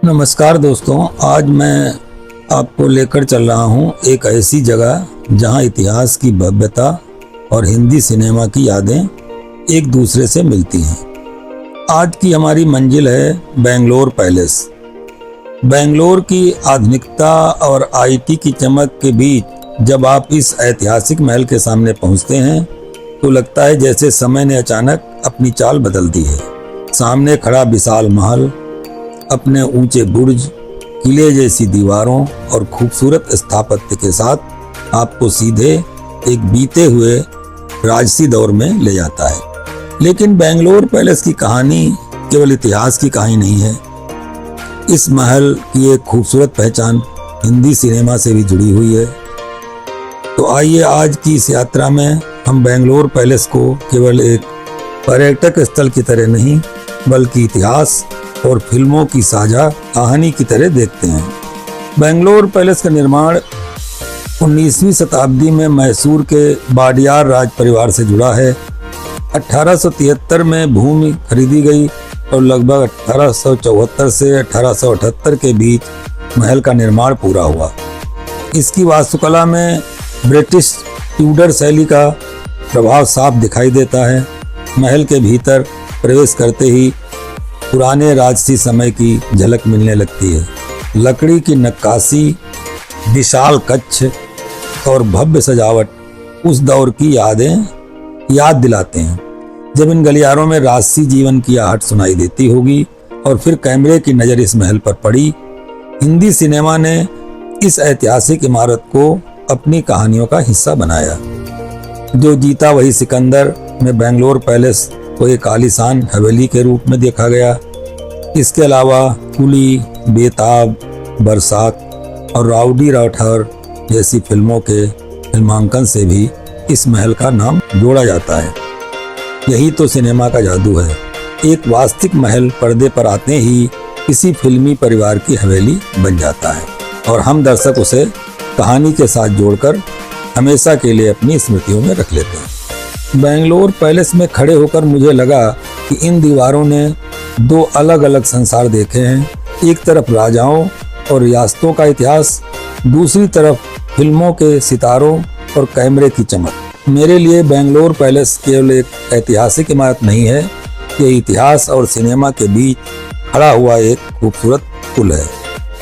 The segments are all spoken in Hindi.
नमस्कार दोस्तों, आज मैं आपको लेकर चल रहा हूं एक ऐसी जगह जहां इतिहास की भव्यता और हिंदी सिनेमा की यादें एक दूसरे से मिलती हैं। आज की हमारी मंजिल है बेंगलोर पैलेस। बेंगलोर की आधुनिकता और आईटी की चमक के बीच जब आप इस ऐतिहासिक महल के सामने पहुंचते हैं तो लगता है जैसे समय ने अचानक अपनी चाल बदल दी है। सामने खड़ा विशाल महल अपने ऊंचे बुर्ज, किले जैसी दीवारों और खूबसूरत स्थापत्य के साथ आपको सीधे एक बीते हुए राजसी दौर में ले जाता है। लेकिन बेंगलोर पैलेस की कहानी केवल इतिहास की कहानी नहीं है। इस महल की एक खूबसूरत पहचान हिंदी सिनेमा से भी जुड़ी हुई है। तो आइए आज की इस यात्रा में हम बेंगलोर पैलेस को केवल एक पर्यटक स्थल की तरह नहीं बल्कि इतिहास और फिल्मों की साझा कहानी की तरह देखते हैं। बेंगलोर पैलेस का निर्माण 19वीं शताब्दी में मैसूर के वाडियार राज परिवार से जुड़ा है। 1873 में भूमि खरीदी गई और लगभग 1874 से 1878 के बीच महल का निर्माण पूरा हुआ। इसकी वास्तुकला में ब्रिटिश ट्यूडर शैली का प्रभाव साफ दिखाई देता है। महल के भीतर प्रवेश करते ही पुराने राजसी समय की झलक मिलने लगती है। लकड़ी की नक्काशी, विशाल कक्ष और भव्य सजावट उस दौर की यादें याद दिलाते हैं जब इन गलियारों में राजसी जीवन की आहट सुनाई देती होगी। और फिर कैमरे की नज़र इस महल पर पड़ी। हिंदी सिनेमा ने इस ऐतिहासिक इमारत को अपनी कहानियों का हिस्सा बनाया। जो जीता वही सिकंदर में बेंगलोर पैलेस को एक आलीशान हवेली के रूप में देखा गया। इसके अलावा कुली, बेताब, बरसात और राउडी राठौर जैसी फिल्मों के फिल्मांकन से भी इस महल का नाम जोड़ा जाता है। यही तो सिनेमा का जादू है। एक वास्तविक महल पर्दे पर आते ही किसी फिल्मी परिवार की हवेली बन जाता है और हम दर्शक उसे कहानी के साथ जोड़कर हमेशा के लिए अपनी स्मृतियों में रख लेते हैं। बेंगलोर पैलेस में खड़े होकर मुझे लगा कि इन दीवारों ने दो अलग अलग संसार देखे हैं। एक तरफ राजाओं और रियासतों का इतिहास, दूसरी तरफ फिल्मों के सितारों और कैमरे की चमक। मेरे लिए बेंगलोर पैलेस केवल एक ऐतिहासिक इमारत नहीं है, ये इतिहास और सिनेमा के बीच खड़ा हुआ एक खूबसूरत पुल है।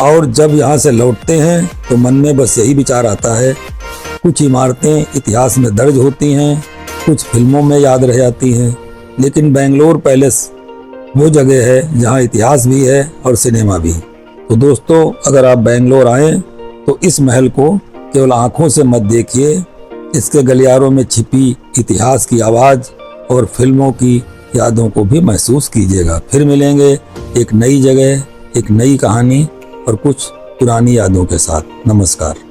और जब यहाँ से लौटते हैं तो मन में बस यही विचार आता है, कुछ इमारतें इतिहास में दर्ज होती हैं, कुछ फिल्मों में याद रह जाती हैं, लेकिन बेंगलोर पैलेस वो जगह है जहाँ इतिहास भी है और सिनेमा भी। तो दोस्तों, अगर आप बेंगलोर आएँ तो इस महल को केवल आँखों से मत देखिए, इसके गलियारों में छिपी इतिहास की आवाज़ और फिल्मों की यादों को भी महसूस कीजिएगा। फिर मिलेंगे एक नई जगह, एक नई कहानी और कुछ पुरानी यादों के साथ। नमस्कार।